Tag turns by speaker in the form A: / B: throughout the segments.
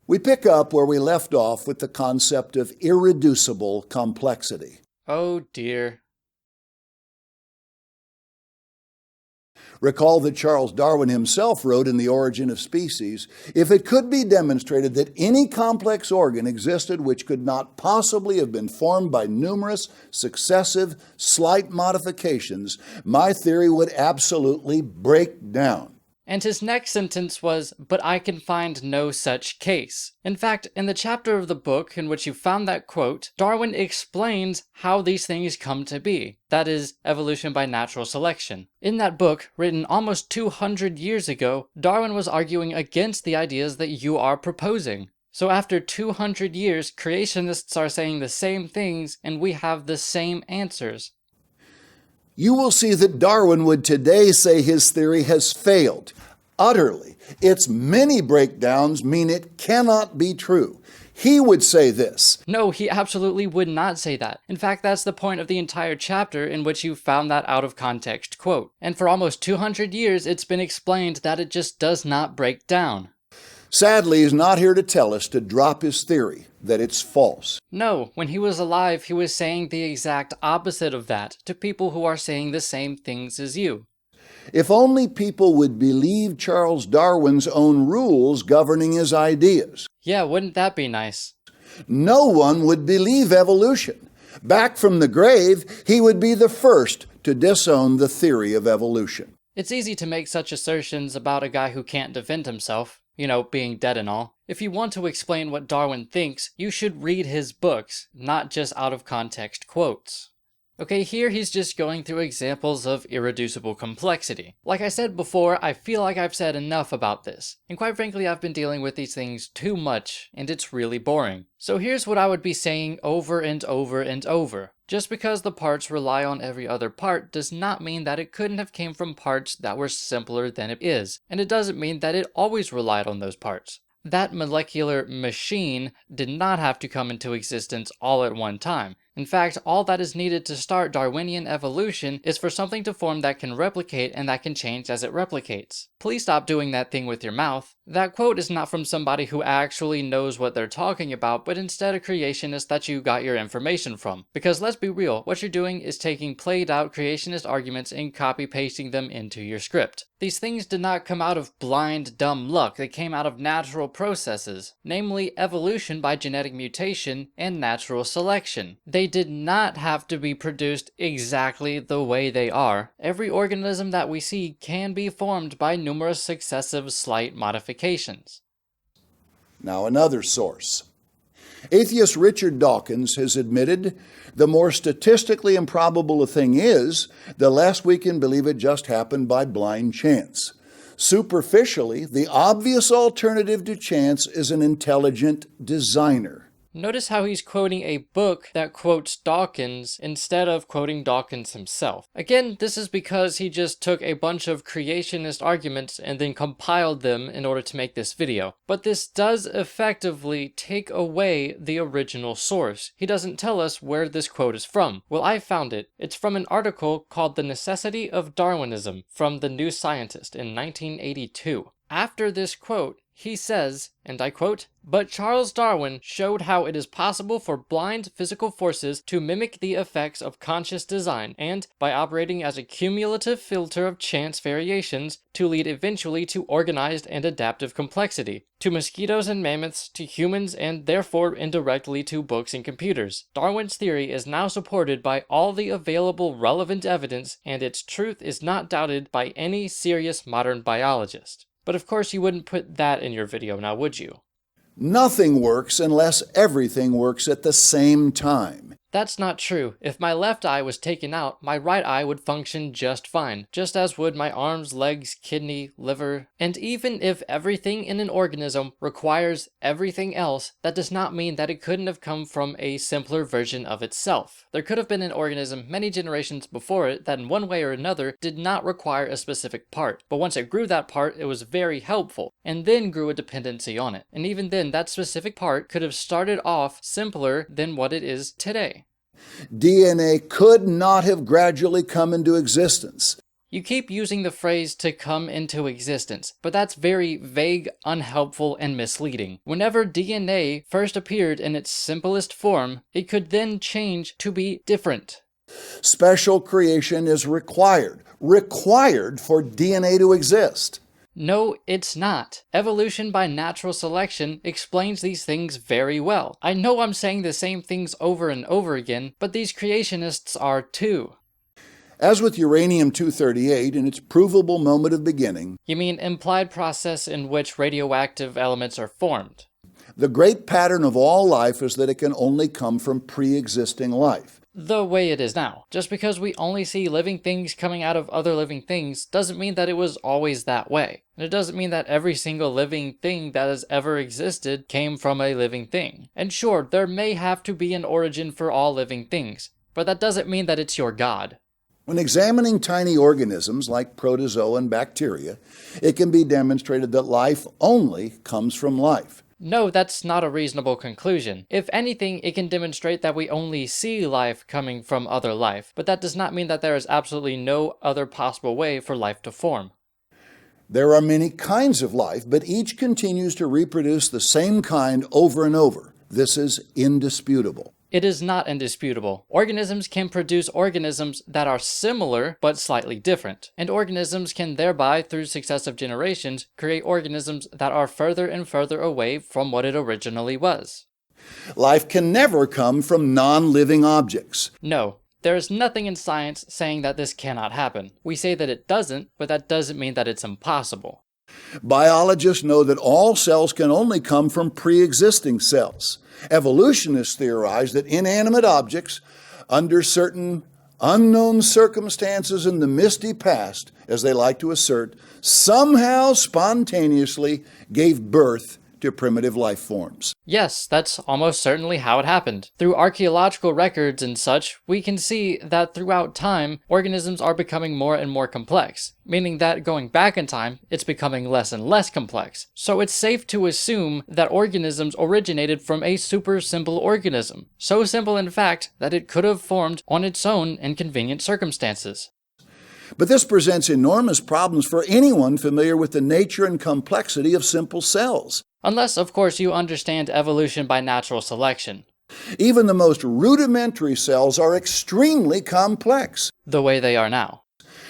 A: We pick up where we left off with the concept of irreducible complexity.
B: Oh dear.
A: Recall that Charles Darwin himself wrote in The Origin of Species, "If it could be demonstrated that any complex organ existed which could not possibly have been formed by numerous, successive, slight modifications, my theory would absolutely break down."
B: And his next sentence was, "But I can find no such case." In fact, in the chapter of the book in which you found that quote, Darwin explains how these things come to be. That is, evolution by natural selection. In that book, written almost 200 years ago, Darwin was arguing against the ideas that you are proposing. So after 200 years, creationists are saying the same things, and we have the same answers.
A: You will see that Darwin would today say his theory has failed, utterly. Its many breakdowns mean it cannot be true. He would say this.
B: No, he absolutely would not say that. In fact, that's the point of the entire chapter in which you found that out of context quote. And for almost 200 years, it's been explained that it just does not break down.
A: Sadly, he's not here to tell us to drop his theory, that it's false.
B: No, when he was alive, he was saying the exact opposite of that to people who are saying the same things as you.
A: If only people would believe Charles Darwin's own rules governing his ideas.
B: Yeah, wouldn't that be nice?
A: No one would believe evolution. Back from the grave, he would be the first to disown the theory of evolution.
B: It's easy to make such assertions about a guy who can't defend himself. You know, being dead and all. If you want to explain what Darwin thinks, you should read his books, not just out of context quotes. Okay, here he's just going through examples of irreducible complexity. Like I said before, I feel like I've said enough about this. And quite frankly, I've been dealing with these things too much, and it's really boring. So here's what I would be saying over and over and over. Just because the parts rely on every other part does not mean that it couldn't have came from parts that were simpler than it is. And it doesn't mean that it always relied on those parts. That molecular machine did not have to come into existence all at one time. In fact, all that is needed to start Darwinian evolution is for something to form that can replicate and that can change as it replicates. Please stop doing that thing with your mouth. That quote is not from somebody who actually knows what they're talking about, but instead a creationist that you got your information from. Because let's be real, what you're doing is taking played out creationist arguments and copy-pasting them into your script. These things did not come out of blind, dumb luck. They came out of natural processes, namely evolution by genetic mutation and natural selection. They did not have to be produced exactly the way they are. Every organism that we see can be formed by numerous successive slight modifications.
A: Now another source. Atheist Richard Dawkins has admitted the more statistically improbable a thing is, the less we can believe it just happened by blind chance. Superficially, the obvious alternative to chance is an intelligent designer.
B: Notice how he's quoting a book that quotes Dawkins instead of quoting Dawkins himself. Again, this is because he just took a bunch of creationist arguments and then compiled them in order to make this video. But this does effectively take away the original source. He doesn't tell us where this quote is from. Well, I found it. It's from an article called The Necessity of Darwinism from The New Scientist in 1982. After this quote, he says, and I quote, "But Charles Darwin showed how it is possible for blind physical forces to mimic the effects of conscious design and, by operating as a cumulative filter of chance variations, to lead eventually to organized and adaptive complexity, to mosquitoes and mammoths, to humans, and therefore indirectly to books and computers. Darwin's theory is now supported by all the available relevant evidence, and its truth is not doubted by any serious modern biologist." But of course you wouldn't put that in your video now, would you?
A: Nothing works unless everything works at the same time.
B: That's not true. If my left eye was taken out, my right eye would function just fine, just as would my arms, legs, kidney, liver. And even if everything in an organism requires everything else, that does not mean that it couldn't have come from a simpler version of itself. There could have been an organism many generations before it that in one way or another did not require a specific part, but once it grew that part, it was very helpful, and then grew a dependency on it. And even then, that specific part could have started off simpler than what it is today.
A: DNA could not have gradually come into existence.
B: You keep using the phrase to come into existence, but that's very vague, unhelpful, and misleading. Whenever DNA first appeared in its simplest form, it could then change to be different.
A: Special creation is required for DNA to exist.
B: No, it's not. Evolution by natural selection explains these things very well. I know I'm saying the same things over and over again, but these creationists are too.
A: As with uranium-238 in its provable moment of beginning,
B: You mean implied process in which radioactive elements are formed?
A: the great pattern of all life is that it can only come from pre-existing life.
B: The way it is now. Just because we only see living things coming out of other living things doesn't mean that it was always that way. And it doesn't mean that every single living thing that has ever existed came from a living thing. And sure, there may have to be an origin for all living things, but that doesn't mean that it's your God.
A: When examining tiny organisms like protozoa and bacteria, it can be demonstrated that life only comes from life.
B: No, that's not a reasonable conclusion. If anything, it can demonstrate that we only see life coming from other life, but that does not mean that there is absolutely no other possible way for life to form.
A: There are many kinds of life, but each continues to reproduce the same kind over and over. This is indisputable.
B: It is not indisputable. Organisms can produce organisms that are similar but slightly different, and organisms can thereby, through successive generations, create organisms that are further and further away from what it originally was.
A: Life can never come from non-living objects.
B: No, there is nothing in science saying that this cannot happen. We say that it doesn't, but that doesn't mean that it's impossible.
A: Biologists know that all cells can only come from pre-existing cells. Evolutionists theorize that inanimate objects, under certain unknown circumstances in the misty past, as they like to assert, somehow spontaneously gave birth to primitive life forms.
B: Yes, that's almost certainly how it happened. Through archaeological records and such, we can see that throughout time, organisms are becoming more and more complex, meaning that going back in time, it's becoming less and less complex. So it's safe to assume that organisms originated from a super simple organism. So simple, in fact, that it could have formed on its own in convenient circumstances.
A: But this presents enormous problems for anyone familiar with the nature and complexity of simple cells.
B: Unless, of course, you understand evolution by natural selection.
A: Even the most rudimentary cells are extremely complex.
B: The way they are now.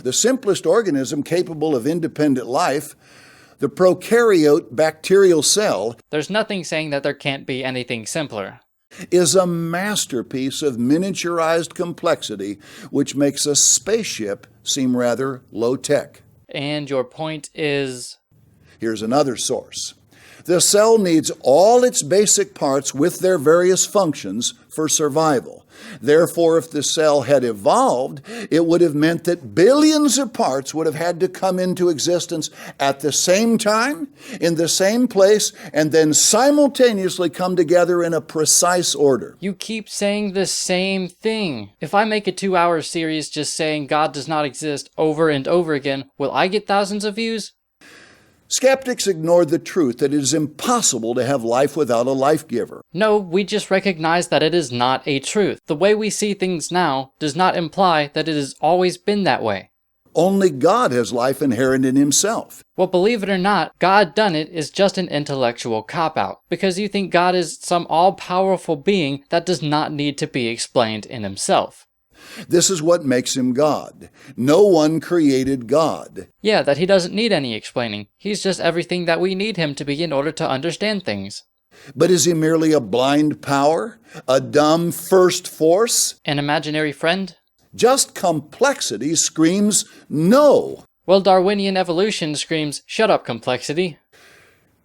A: The simplest organism capable of independent life, the prokaryote bacterial cell,
B: There's nothing saying that there can't be anything simpler.
A: is a masterpiece of miniaturized complexity which makes a spaceship seem rather low-tech.
B: And your point is?
A: Here's another source. The cell needs all its basic parts with their various functions for survival. Therefore, if the cell had evolved, it would have meant that billions of parts would have had to come into existence at the same time, in the same place, and then simultaneously come together in a precise order.
B: You keep saying the same thing. If I make a 2-hour series just saying God does not exist over and over again, will I get thousands of views?
A: Skeptics ignore the truth that it is impossible to have life without a life giver.
B: No, we just recognize that it is not a truth. The way we see things now does not imply that it has always been that way.
A: Only God has life inherent in himself.
B: Well, believe it or not, God done it is just an intellectual cop-out, because you think God is some all-powerful being that does not need to be explained in himself.
A: This is what makes him God. No one created God.
B: Yeah, that he doesn't need any explaining. He's just everything that we need him to be in order to understand things.
A: But is he merely a blind power? A dumb first force?
B: An imaginary friend?
A: Just complexity screams no.
B: Well, Darwinian evolution screams, shut up, complexity.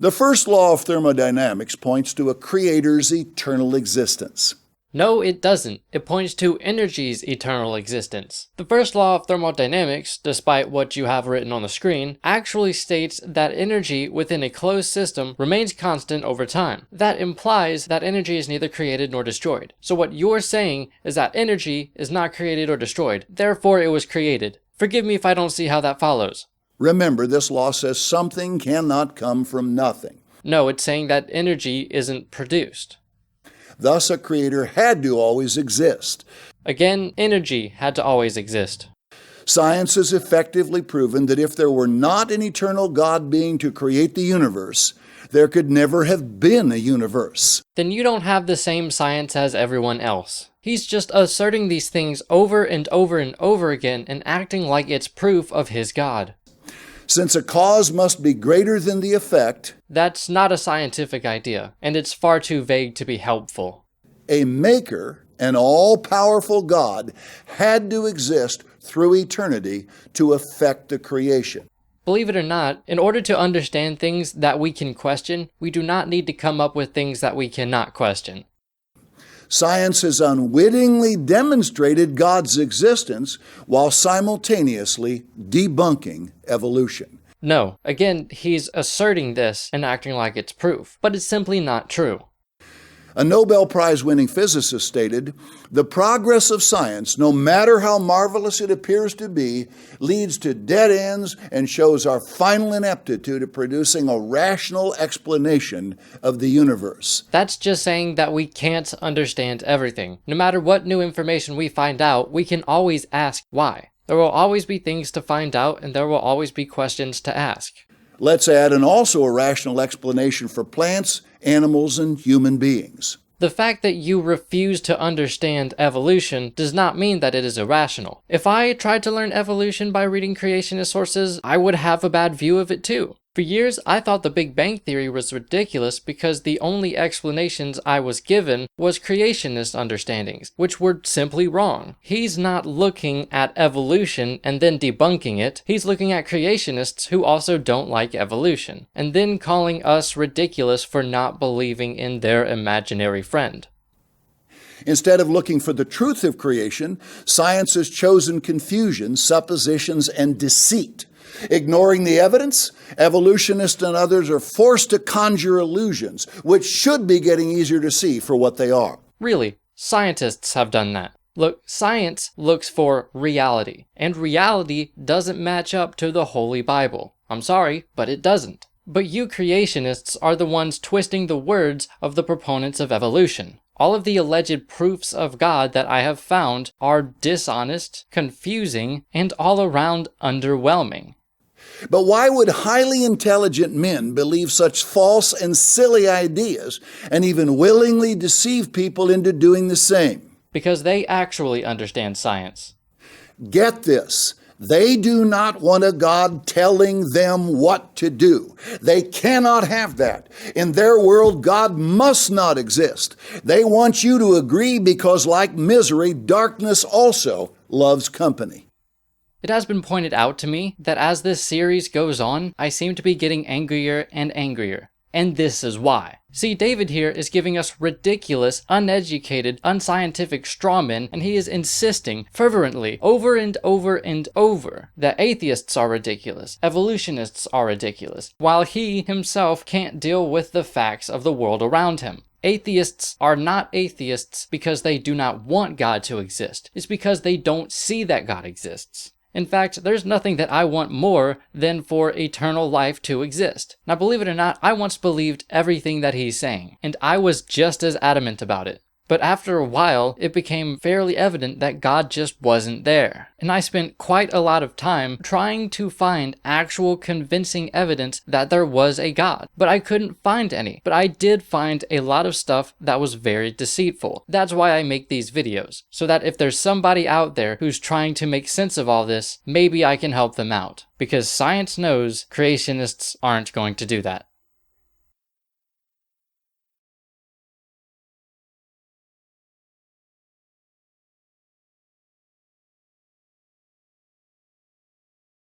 A: The first law of thermodynamics points to a creator's eternal existence.
B: No, it doesn't. It points to energy's eternal existence. The first law of thermodynamics, despite what you have written on the screen, actually states that energy within a closed system remains constant over time. That implies that energy is neither created nor destroyed. So what you're saying is that energy is not created or destroyed, therefore it was created. Forgive me if I don't see how that follows.
A: Remember, this law says something cannot come from nothing.
B: No, it's saying that energy isn't produced.
A: Thus, a creator had to always exist.
B: Again, energy had to always exist.
A: Science has effectively proven that if there were not an eternal God being to create the universe, there could never have been a universe.
B: Then you don't have the same science as everyone else. He's just asserting these things over and over and over again and acting like it's proof of his God.
A: Since a cause must be greater than the effect,
B: that's not a scientific idea, and it's far too vague to be helpful.
A: A maker, an all-powerful God, had to exist through eternity to affect the creation.
B: Believe it or not, in order to understand things that we can question, we do not need to come up with things that we cannot question.
A: Science has unwittingly demonstrated God's existence while simultaneously debunking evolution.
B: No, again, he's asserting this and acting like it's proof, but it's simply not true.
A: A Nobel Prize-winning physicist stated, "The progress of science, no matter how marvelous it appears to be, leads to dead ends and shows our final ineptitude at producing a rational explanation of the universe."
B: That's just saying that we can't understand everything. No matter what new information we find out, we can always ask why. There will always be things to find out, and there will always be questions to ask.
A: Let's add and also a rational explanation for plants, animals, and human beings.
B: The fact that you refuse to understand evolution does not mean that it is irrational. If I tried to learn evolution by reading creationist sources, I would have a bad view of it too. For years, I thought the Big Bang Theory was ridiculous because the only explanations I was given was creationist understandings, which were simply wrong. He's not looking at evolution and then debunking it. He's looking at creationists who also don't like evolution, and then calling us ridiculous for not believing in their imaginary friend.
A: Instead of looking for the truth of creation, science has chosen confusion, suppositions, and deceit. Ignoring the evidence, evolutionists and others are forced to conjure illusions, which should be getting easier to see for what they are.
B: Really, scientists have done that. Look, science looks for reality, and reality doesn't match up to the Holy Bible. I'm sorry, but it doesn't. But you creationists are the ones twisting the words of the proponents of evolution. All of the alleged proofs of God that I have found are dishonest, confusing, and all around underwhelming.
A: But why would highly intelligent men believe such false and silly ideas and even willingly deceive people into doing the same?
B: Because they actually understand science.
A: Get this. They do not want a God telling them what to do. They cannot have that. In their world, God must not exist. They want you to agree because, like misery, darkness also loves company.
B: It has been pointed out to me that as this series goes on, I seem to be getting angrier and angrier. And this is why. See, David here is giving us ridiculous, uneducated, unscientific strawmen, and he is insisting fervently over and over and over that atheists are ridiculous, evolutionists are ridiculous, while he himself can't deal with the facts of the world around him. Atheists are not atheists because they do not want God to exist. It's because they don't see that God exists. In fact, there's nothing that I want more than for eternal life to exist. Now, believe it or not, I once believed everything that he's saying, and I was just as adamant about it. But after a while, it became fairly evident that God just wasn't there. And I spent quite a lot of time trying to find actual convincing evidence that there was a God. But I couldn't find any. But I did find a lot of stuff that was very deceitful. That's why I make these videos. So that if there's somebody out there who's trying to make sense of all this, maybe I can help them out. Because science knows creationists aren't going to do that.